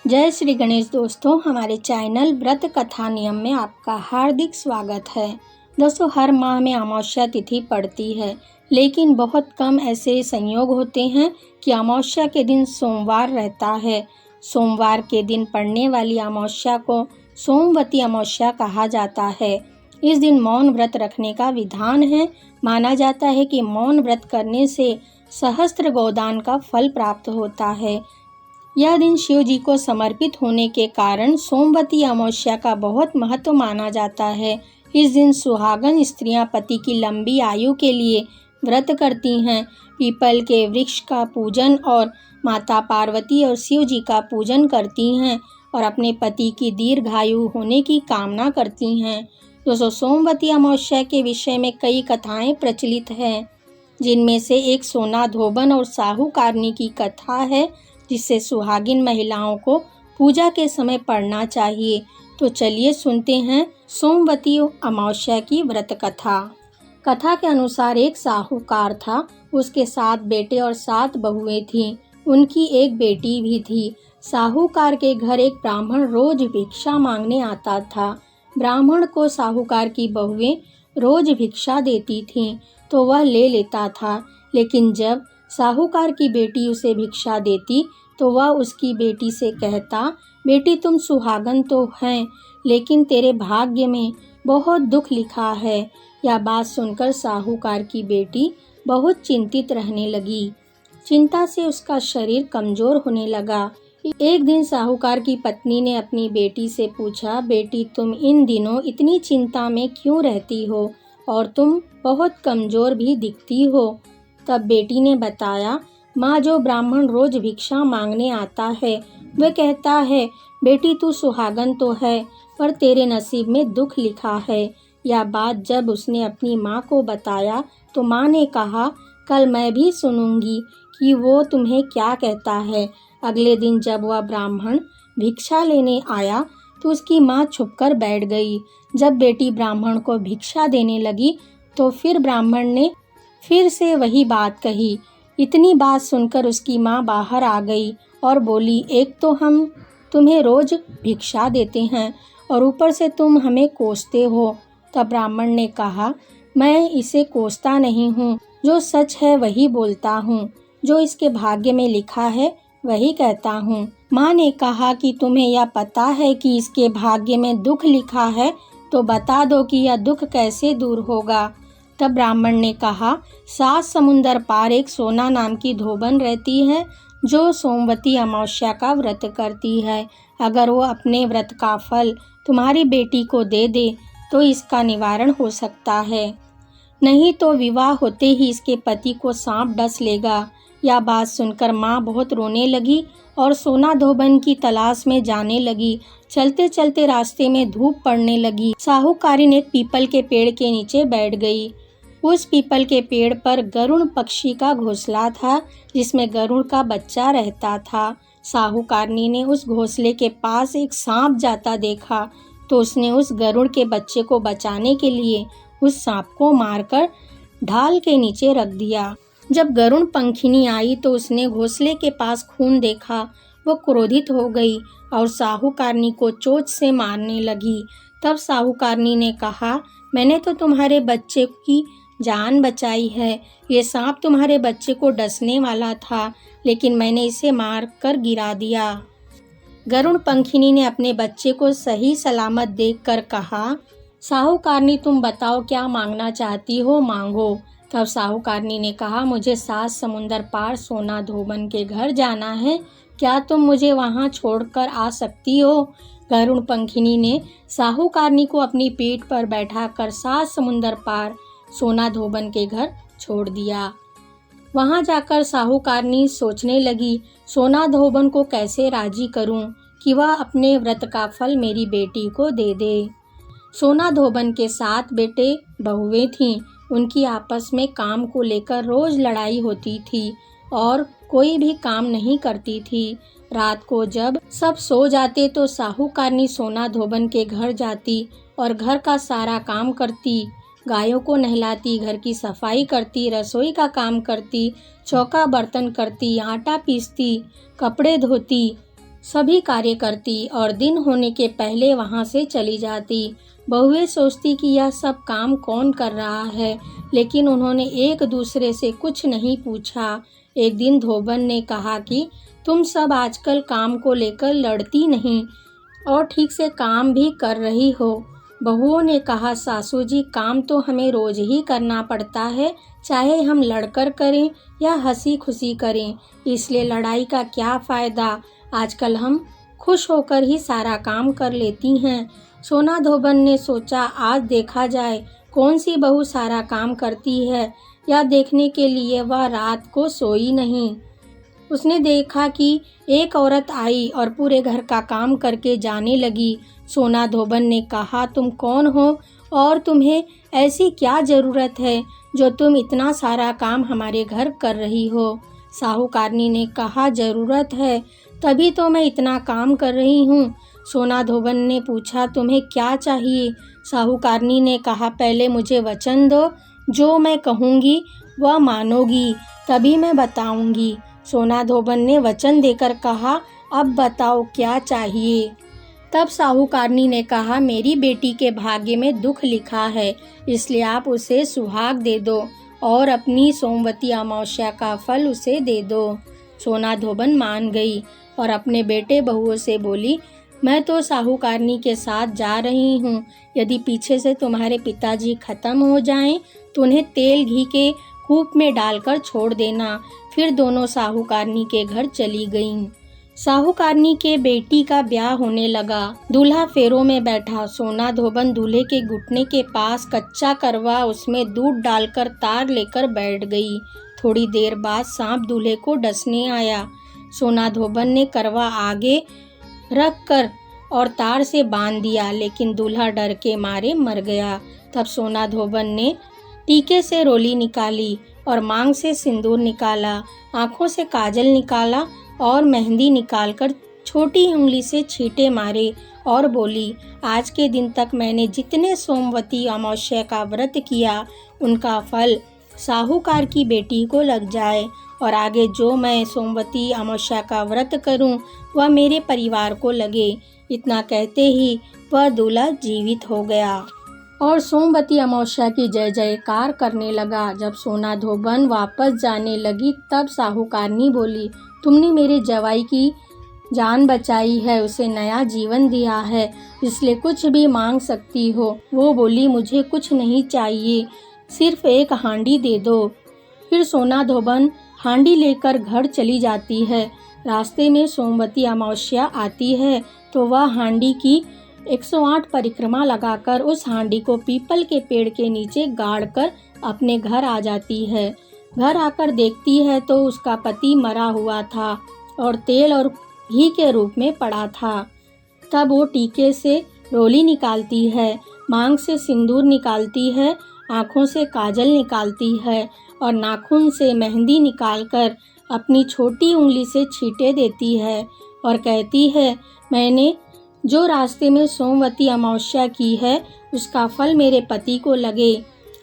जय श्री गणेश दोस्तों, हमारे चैनल व्रत कथा नियम में आपका हार्दिक स्वागत है। दोस्तों, हर माह में अमावस्या तिथि पड़ती है, लेकिन बहुत कम ऐसे संयोग होते हैं कि अमावस्या के दिन सोमवार रहता है। सोमवार के दिन पड़ने वाली अमावस्या को सोमवती अमावस्या कहा जाता है। इस दिन मौन व्रत रखने का विधान है। माना जाता है कि मौन व्रत करने से सहस्त्र गोदान का फल प्राप्त होता है। यह दिन शिव जी को समर्पित होने के कारण सोमवती अमावस्या का बहुत महत्व माना जाता है। इस दिन सुहागन स्त्रियां पति की लंबी आयु के लिए व्रत करती हैं। पीपल के वृक्ष का पूजन और माता पार्वती और शिव जी का पूजन करती हैं और अपने पति की दीर्घायु होने की कामना करती हैं। दोस्तों, सोमवती अमावस्या के विषय में कई कथाएं प्रचलित हैं, जिनमें से एक सोना धोबन और साहूकारनी की कथा है, जिससे सुहागिन महिलाओं को पूजा के समय पढ़ना चाहिए। तो चलिए सुनते हैं सोमवती अमावस्या की व्रत कथा। कथा के अनुसार एक साहूकार था, उसके 7 बेटे और 7 बहुएं थीं। उनकी एक बेटी भी थी। साहूकार के घर एक ब्राह्मण रोज भिक्षा मांगने आता था। ब्राह्मण को साहूकार की बहुएं रोज भिक्षा देती थीं, तो वह ले लेता था। लेकिन जब साहूकार की बेटी उसे भिक्षा देती तो वह उसकी बेटी से कहता, बेटी तुम सुहागन तो हैं, लेकिन तेरे भाग्य में बहुत दुख लिखा है। यह बात सुनकर साहूकार की बेटी बहुत चिंतित रहने लगी। चिंता से उसका शरीर कमजोर होने लगा। एक दिन साहूकार की पत्नी ने अपनी बेटी से पूछा, बेटी तुम इन दिनों इतनी चिंता में क्यों रहती हो और तुम बहुत कमजोर भी दिखती हो। तब बेटी ने बताया, माँ, जो ब्राह्मण रोज भिक्षा मांगने आता है वह कहता है, बेटी तू सुहागन तो है, पर तेरे नसीब में दुख लिखा है। यह बात जब उसने अपनी माँ को बताया तो माँ ने कहा, कल मैं भी सुनूंगी कि वो तुम्हें क्या कहता है। अगले दिन जब वह ब्राह्मण भिक्षा लेने आया तो उसकी माँ छुपकर बैठ गई। जब बेटी ब्राह्मण को भिक्षा देने लगी तो फिर ब्राह्मण ने फिर से वही बात कही। इतनी बात सुनकर उसकी माँ बाहर आ गई और बोली, एक तो हम तुम्हें रोज भिक्षा देते हैं और ऊपर से तुम हमें कोसते हो। तब ब्राह्मण ने कहा, मैं इसे कोसता नहीं हूँ, जो सच है वही बोलता हूँ, जो इसके भाग्य में लिखा है वही कहता हूँ। माँ ने कहा कि तुम्हें यह पता है कि इसके भाग्य में दुख लिखा है, तो बता दो कि यह दुख कैसे दूर होगा। तब ब्राह्मण ने कहा, 7 समुंदर पार एक सोना नाम की धोबन रहती है, जो सोमवती अमावस्या का व्रत करती है। अगर वो अपने व्रत का फल तुम्हारी बेटी को दे दे तो इसका निवारण हो सकता है, नहीं तो विवाह होते ही इसके पति को सांप डस लेगा। यह बात सुनकर माँ बहुत रोने लगी और सोना धोबन की तलाश में जाने लगी। चलते चलते रास्ते में धूप पड़ने लगी। साहूकारिन एक पीपल के पेड़ के नीचे बैठ गई। उस पीपल के पेड़ पर गरुड़ पक्षी का घोंसला था, जिसमें गरुड़ का बच्चा रहता था। साहूकारनी ने उस घोंसले के पास एक सांप जाता देखा, तो उसने उस गरुड़ के बच्चे को बचाने के लिए उस सांप को मारकर ढाल के नीचे रख दिया। जब गरुड़ पंखिनी आई तो उसने घोंसले के पास खून देखा। वो क्रोधित हो गई और साहूकारनी को चोंच से मारने लगी। तब साहूकारनी ने कहा, मैंने तो तुम्हारे बच्चे की जान बचाई है। ये सांप तुम्हारे बच्चे को डसने वाला था, लेकिन मैंने इसे मार कर गिरा दिया। गरुड़ पंखिनी ने अपने बच्चे को सही सलामत देखकर कहा, साहूकारनी तुम बताओ क्या मांगना चाहती हो, मांगो। तब साहूकारनी ने कहा, मुझे 7 समुंदर पार सोना धोबन के घर जाना है, क्या तुम मुझे वहां छोड़कर आ सकती हो। गरुड़ पंखिनी ने साहूकारनी को अपनी पीठ पर बैठाकर 7 समुंदर पार सोना धोबन के घर छोड़ दिया। वहां जाकर साहूकारनी सोचने लगी, सोना धोबन को कैसे राजी करूं कि वह अपने व्रत का फल मेरी बेटी को दे दे। सोना धोबन के 7 बेटे बहुएं थीं। उनकी आपस में काम को लेकर रोज लड़ाई होती थी और कोई भी काम नहीं करती थी। रात को जब सब सो जाते तो साहूकारनी सोना धोबन के घर जाती और घर का सारा काम करती। गायों को नहलाती, घर की सफाई करती, रसोई का काम करती, चौका बर्तन करती, आटा पीसती, कपड़े धोती। सभी कार्य करती और दिन होने के पहले वहाँ से चली जाती। बहुएं सोचती कि यह सब काम कौन कर रहा है, लेकिन उन्होंने एक दूसरे से कुछ नहीं पूछा। एक दिन धोबन ने कहा कि तुम सब आजकल काम को लेकर लड़ती नहीं और ठीक से काम भी कर रही हो। बहुओं ने कहा, सासू जी, काम तो हमें रोज ही करना पड़ता है, चाहे हम लड़कर करें या हंसी खुशी करें, इसलिए लड़ाई का क्या फ़ायदा। आजकल हम खुश होकर ही सारा काम कर लेती हैं। सोना धोबन ने सोचा, आज देखा जाए कौन सी बहू सारा काम करती है। यह देखने के लिए वह रात को सोई नहीं। उसने देखा कि एक औरत आई और पूरे घर का काम करके जाने लगी। सोना धोबन ने कहा, तुम कौन हो और तुम्हें ऐसी क्या ज़रूरत है जो तुम इतना सारा काम हमारे घर कर रही हो। साहूकारनी ने कहा, ज़रूरत है तभी तो मैं इतना काम कर रही हूँ। सोना धोबन ने पूछा, तुम्हें क्या चाहिए। साहूकारनी ने कहा, पहले मुझे वचन दो, जो मैं कहूँगी वह मानोगी, तभी मैं बताऊँगी। सोना धोबन ने वचन देकर कहा, अब बताओ क्या चाहिए। तब साहूकारनी ने कहा, मेरी बेटी के भाग्य में दुख लिखा है, इसलिए आप उसे सुहाग दे दो और अपनी सोमवती अमावस्या का फल उसे दे दो। सोना धोबन मान गई और अपने बेटे बहुओं से बोली, मैं तो साहूकारनी के साथ जा रही हूँ। यदि पीछे से तुम्हारे पिताजी खत्म हो जाएं तो उन्हें तेल घी के कूप में डालकर छोड़ देना। फिर दोनों साहूकारनी के घर चली गईं। साहूकारनी के बेटी का ब्याह होने लगा। दूल्हा फेरों में बैठा। सोना धोबन दूल्हे के घुटने के पास कच्चा करवा उसमें दूध डालकर तार लेकर बैठ गई। थोड़ी देर बाद सांप दूल्हे को डसने आया। सोना धोबन ने करवा आगे रख कर और तार से बांध दिया, लेकिन दूल्हा डर के मारे मर गया। तब सोना धोबन ने टीके से रोली निकाली और मांग से सिंदूर निकाला, आँखों से काजल निकाला और मेहंदी निकालकर छोटी उंगली से छींटे मारे और बोली, आज के दिन तक मैंने जितने सोमवती अमावस्या का व्रत किया उनका फल साहूकार की बेटी को लग जाए और आगे जो मैं सोमवती अमावस्या का व्रत करूं वह मेरे परिवार को लगे। इतना कहते ही वह दूल्हा जीवित हो गया और सोमवती अमावस्या की जय जयकार करने लगा। जब सोना धोबन वापस जाने लगी तब साहूकारनी बोली, तुमने मेरे जवाई की जान बचाई है, उसे नया जीवन दिया है, इसलिए कुछ भी मांग सकती हो। वो बोली, मुझे कुछ नहीं चाहिए, सिर्फ एक हांडी दे दो। फिर सोना धोबन हांडी लेकर घर चली जाती है। रास्ते में सोमवती अमावस्या आती है तो वह हांडी की 108 परिक्रमा लगाकर उस हांडी को पीपल के पेड़ के नीचे गाड़ कर अपने घर आ जाती है। घर आकर देखती है तो उसका पति मरा हुआ था और तेल और घी के रूप में पड़ा था। तब वो टीके से रोली निकालती है, मांग से सिंदूर निकालती है, आँखों से काजल निकालती है और नाखून से मेहंदी निकालकर अपनी छोटी उंगली से छींटे देती है और कहती है, मैंने जो रास्ते में सोमवती अमावस्या की है उसका फल मेरे पति को लगे।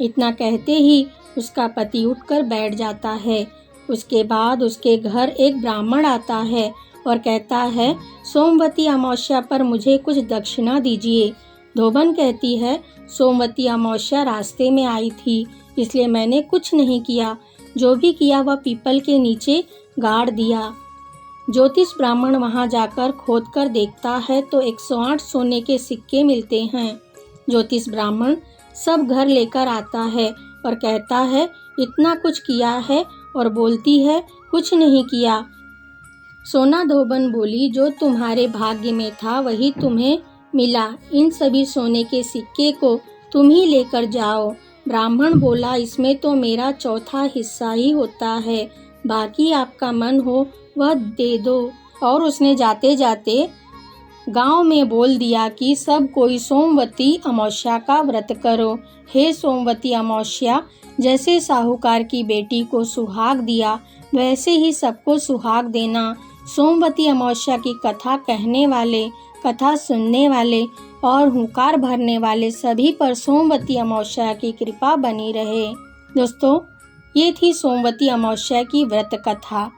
इतना कहते ही उसका पति उठकर बैठ जाता है। उसके बाद उसके घर एक ब्राह्मण आता है और कहता है, सोमवती अमावस्या पर मुझे कुछ दक्षिणा दीजिए। धोबन कहती है, सोमवती अमावस्या रास्ते में आई थी, इसलिए मैंने कुछ नहीं किया, जो भी किया वह पीपल के नीचे गाड़ दिया। ज्योतिष ब्राह्मण वहां जाकर खोदकर देखता है तो 108 सोने के सिक्के मिलते हैं। ज्योतिष ब्राह्मण सब घर लेकर आता है और कहता है, इतना कुछ किया है और बोलती है कुछ नहीं किया। सोना धोबन बोली, जो तुम्हारे भाग्य में था वही तुम्हें मिला, इन सभी सोने के सिक्के को तुम ही लेकर जाओ। ब्राह्मण बोला, इसमें तो मेरा चौथा हिस्सा ही होता है, बाकी आपका मन हो वह दे दो। और उसने जाते जाते गांव में बोल दिया कि सब कोई सोमवती अमावस्या का व्रत करो। हे सोमवती अमावस्या, जैसे साहूकार की बेटी को सुहाग दिया वैसे ही सबको सुहाग देना। सोमवती अमावस्या की कथा कहने वाले, कथा सुनने वाले और हुंकार भरने वाले सभी पर सोमवती अमावस्या की कृपा बनी रहे। दोस्तों, ये थी सोमवती अमावस्या की व्रत कथा।